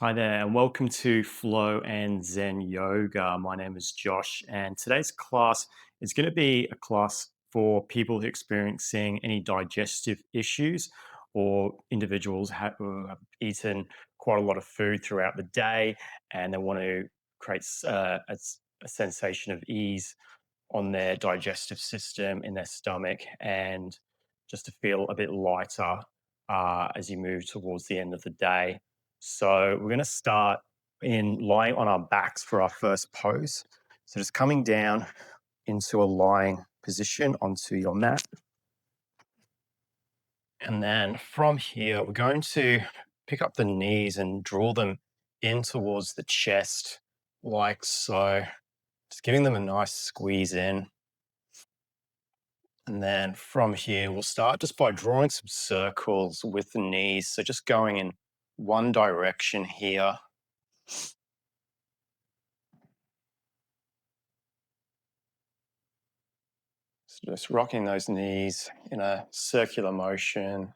Hi there, and welcome to Flow and Zen Yoga. My name is Josh, and today's class is going to be a class for people who are experiencing any digestive issues or individuals who have eaten quite a lot of food throughout the day and they want to create a sensation of ease on their digestive system in their stomach and just to feel a bit lighter as you move towards the end of the day. So we're going to start in lying on our backs for our first pose. So just coming down into a lying position onto your mat. And then from here, we're going to pick up the knees and draw them in towards the chest like so. Just giving them a nice squeeze in. And then from here, we'll start just by drawing some circles with the knees. So just going in one direction here. So just rocking those knees in a circular motion.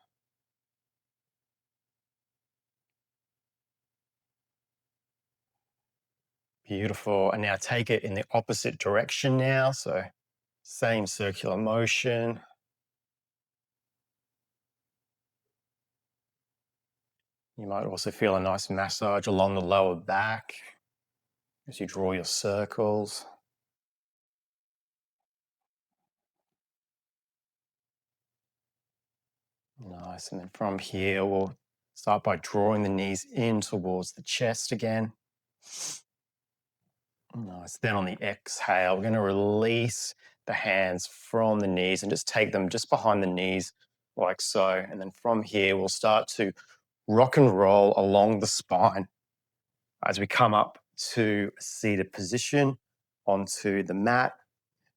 Beautiful. And now take it in the opposite direction now. So same circular motion. You might also feel a nice massage along the lower back as you draw your circles. Nice. And then from here, we'll start by drawing the knees in towards the chest again. Nice. Then on the exhale, we're going to release the hands from the knees and just take them just behind the knees like so. And then from here, we'll start to rock and roll along the spine as we come up to a seated position onto the mat.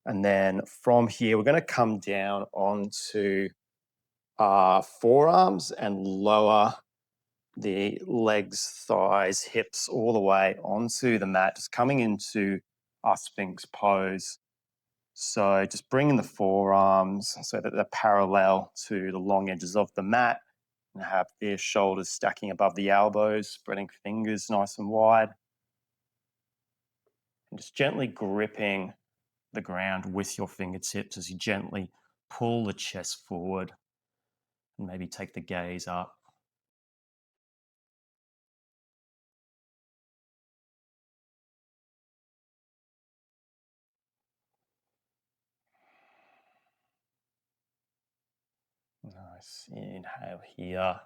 And then from here, we're going to come down onto our forearms and lower the legs, thighs, hips all the way onto the mat, just coming into our Sphinx pose. So just bringing the forearms so that they're parallel to the long edges of the mat and have the shoulders stacking above the elbows, spreading fingers nice and wide. And just gently gripping the ground with your fingertips as you gently pull the chest forward and maybe take the gaze up. Nice. Inhale here.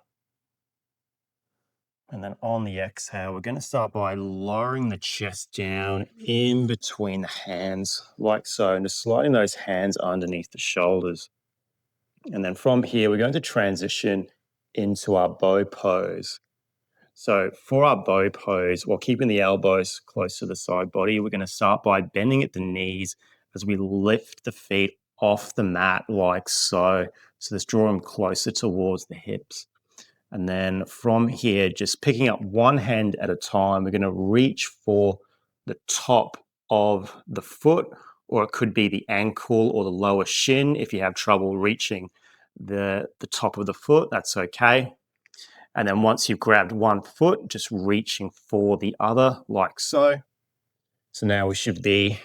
And then on the exhale, we're going to start by lowering the chest down in between the hands, like so, and just sliding those hands underneath the shoulders. And then from here, we're going to transition into our bow pose. So for our bow pose, while keeping the elbows close to the side body, we're going to start by bending at the knees as we lift the feet off the mat like so. So let's draw them closer towards the hips. And then from here, just picking up one hand at a time, we're going to reach for the top of the foot, or it could be the ankle or the lower shin. If you have trouble reaching the top of the foot, that's okay. And then once you've grabbed one foot, just reaching for the other like so. So now we should be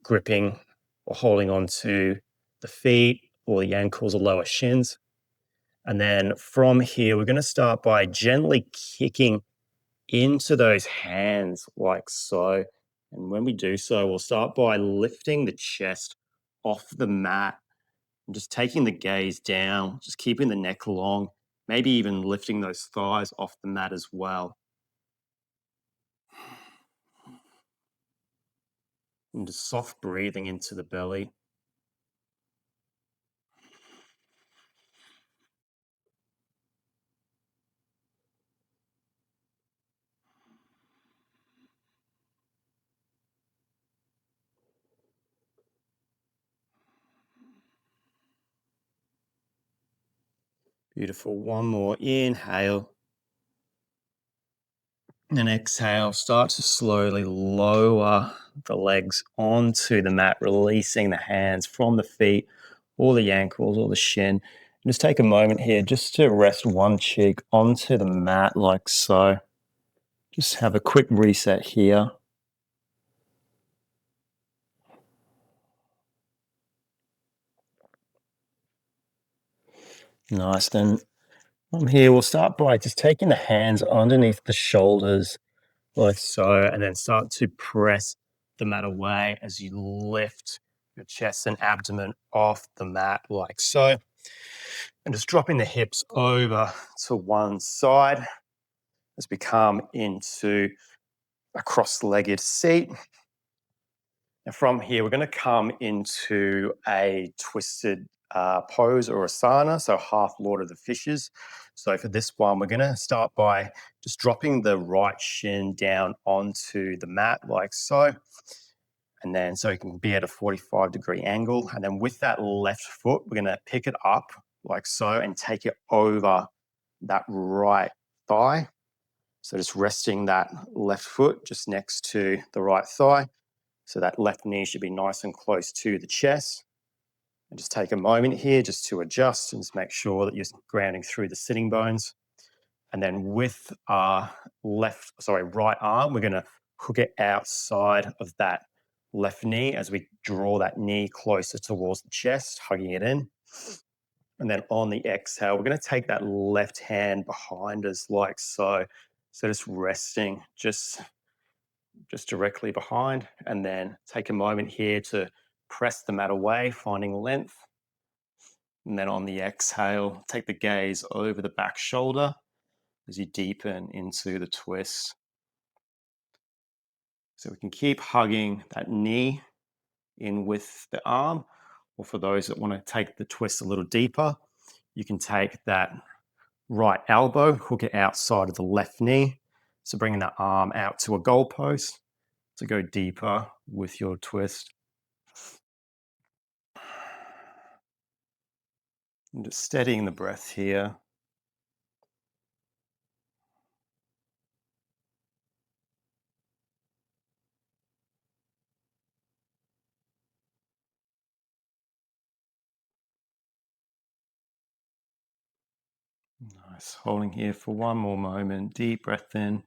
gripping or holding on to the feet or the ankles or lower shins. And then from here, we're going to start by gently kicking into those hands like so. And when we do so, we'll start by lifting the chest off the mat and just taking the gaze down, just keeping the neck long, maybe even lifting those thighs off the mat as well. And just soft breathing into the belly. Beautiful. One more inhale. And exhale, start to slowly lower the legs onto the mat, releasing the hands from the feet or the ankles or the shin. And just take a moment here just to rest one cheek onto the mat like so. Just have a quick reset here. Nice. Then from here, we'll start by just taking the hands underneath the shoulders like so, and then start to press the mat away as you lift your chest and abdomen off the mat like so. And just dropping the hips over to one side as we come into a cross-legged seat. And from here, we're going to come into a twisted pose or asana, so half Lord of the Fishes. So for this one, we're going to start by just dropping the right shin down onto the mat like so. And then so you can be at a 45-degree angle. And then with that left foot, we're going to pick it up like so and take it over that right thigh. So just resting that left foot just next to the right thigh. So that left knee should be nice and close to the chest. And just take a moment here just to adjust and just make sure that you're grounding through the sitting bones. And then with our right arm, we're going to hook it outside of that left knee as we draw that knee closer towards the chest, hugging it in. And then on the exhale, we're going to take that left hand behind us like so. So just resting just directly behind, and then take a moment here to press the mat away, finding length. And then on the exhale, take the gaze over the back shoulder as you deepen into the twist. So we can keep hugging that knee in with the arm, or for those that want to take the twist a little deeper, you can take that right elbow, hook it outside of the left knee. So bringing that arm out to a goalpost to go deeper with your twist. And just steadying the breath here. Nice. Holding here for one more moment. Deep breath in.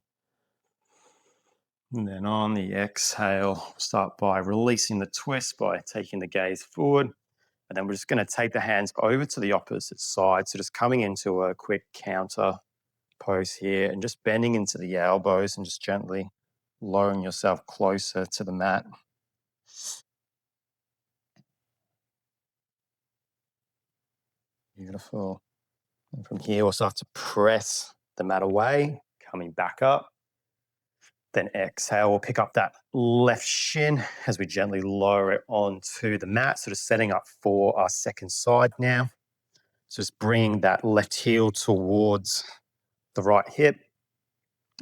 And then on the exhale, start by releasing the twist by taking the gaze forward. And then we're just going to take the hands over to the opposite side. So just coming into a quick counter pose here and just bending into the elbows and just gently lowering yourself closer to the mat. Beautiful. And from here, we'll start to press the mat away, coming back up. Then exhale, we'll pick up that left shin as we gently lower it onto the mat. So just setting up for our second side now. So just bringing that left heel towards the right hip.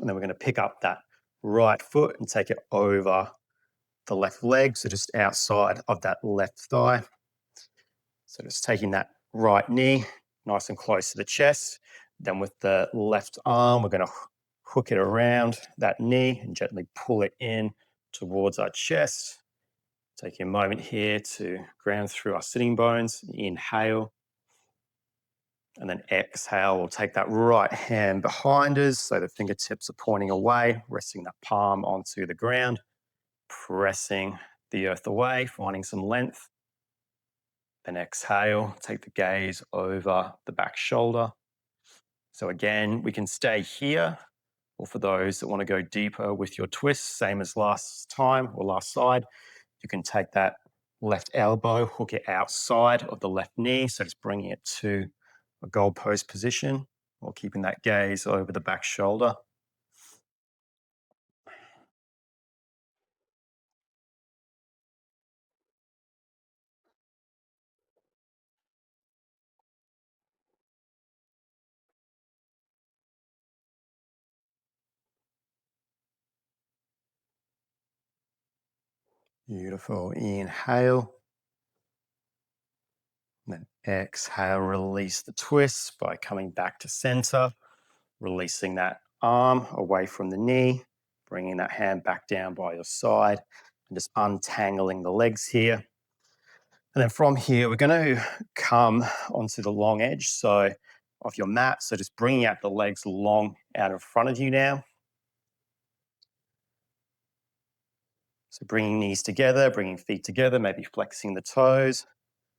And then we're going to pick up that right foot and take it over the left leg. So just outside of that left thigh. So just taking that right knee nice and close to the chest. Then with the left arm, we're going to hook it around that knee and gently pull it in towards our chest. Taking a moment here to ground through our sitting bones. Inhale. And then exhale, we'll take that right hand behind us so the fingertips are pointing away, resting that palm onto the ground, pressing the earth away, finding some length. Then exhale, take the gaze over the back shoulder. So again, we can stay here, or for those that want to go deeper with your twist, same as last time or last side, you can take that left elbow, hook it outside of the left knee, so just bringing it to a goalpost position, or keeping that gaze over the back shoulder. Beautiful. Inhale. And then exhale, release the twist by coming back to center, releasing that arm away from the knee, bringing that hand back down by your side, and just untangling the legs here. And then from here, we're going to come onto the long edge of your mat. So just bringing out the legs long out in front of you now. So bringing knees together, bringing feet together, maybe flexing the toes.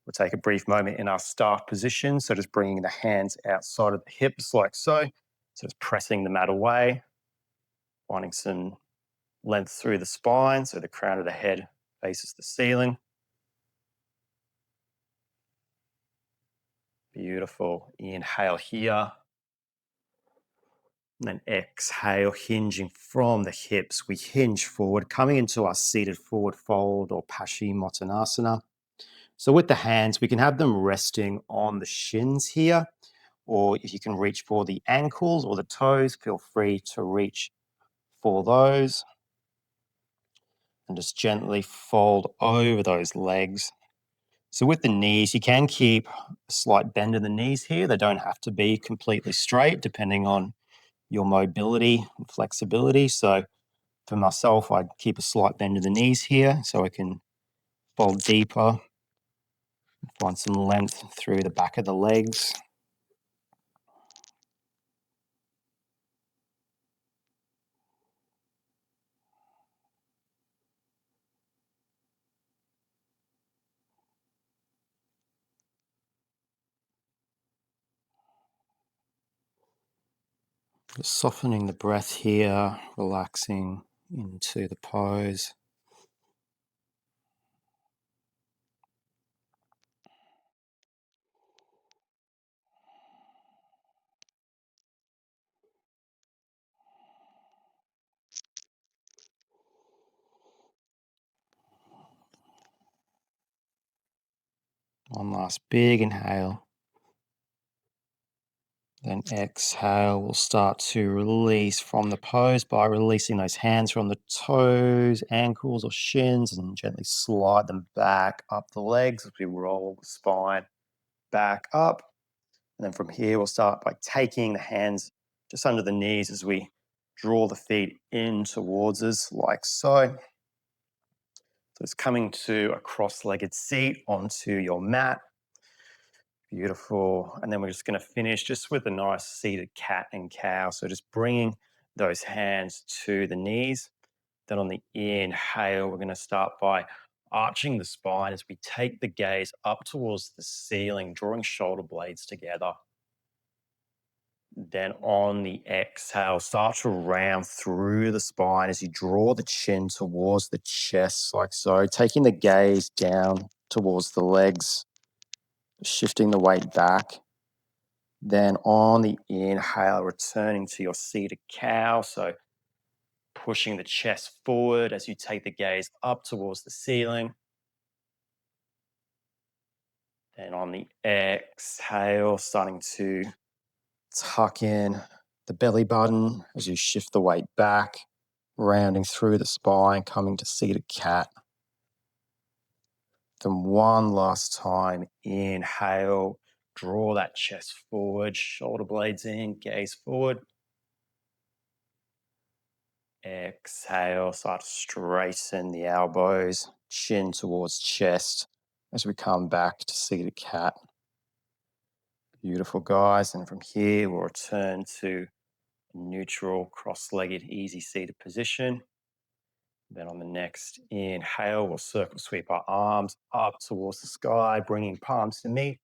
We'll take a brief moment in our start position. So just bringing the hands outside of the hips like so. So just pressing the mat away, finding some length through the spine so the crown of the head faces the ceiling. Beautiful. Inhale here. And then exhale, hinging from the hips. We hinge forward, coming into our seated forward fold or Paschimottanasana. So with the hands, we can have them resting on the shins here, or if you can reach for the ankles or the toes, feel free to reach for those. And just gently fold over those legs. So with the knees, you can keep a slight bend in the knees here. They don't have to be completely straight, depending on your mobility and flexibility. So for myself, I'd keep a slight bend in the knees here so I can fold deeper, find some length through the back of the legs. Just softening the breath here, relaxing into the pose. One last big inhale. Then exhale, we'll start to release from the pose by releasing those hands from the toes, ankles, or shins, and gently slide them back up the legs as we roll the spine back up. And then from here, we'll start by taking the hands just under the knees as we draw the feet in towards us, like so. So it's coming to a cross-legged seat onto your mat. Beautiful. And then we're just going to finish just with a nice seated cat and cow. So just bringing those hands to the knees. Then on the inhale, we're going to start by arching the spine as we take the gaze up towards the ceiling, drawing shoulder blades together. Then on the exhale, start to round through the spine as you draw the chin towards the chest, like so, taking the gaze down towards the legs, shifting the weight back. Then on the inhale, returning to your seated cow. So pushing the chest forward as you take the gaze up towards the ceiling. Then on the exhale, starting to tuck in the belly button as you shift the weight back, rounding through the spine, coming to seated cat. Then one last time, inhale, draw that chest forward, shoulder blades in, gaze forward. Exhale, start to straighten the elbows, chin towards chest as we come back to seated cat. Beautiful, guys. And from here, we'll return to neutral, cross-legged, easy seated position. Then on the next inhale, we'll circle sweep our arms up towards the sky, bringing palms to meet.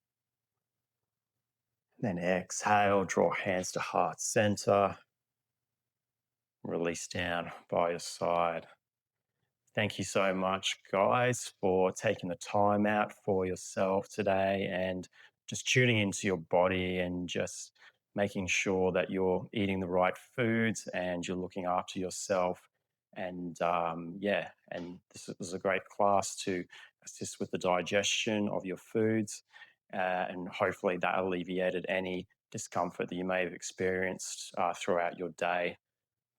Then exhale, draw hands to heart center. Release down by your side. Thank you so much, guys, for taking the time out for yourself today and just tuning into your body and just making sure that you're eating the right foods and you're looking after yourself. And and this was a great class to assist with the digestion of your foods. And hopefully that alleviated any discomfort that you may have experienced throughout your day.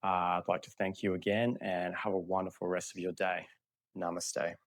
I'd like to thank you again and have a wonderful rest of your day. Namaste.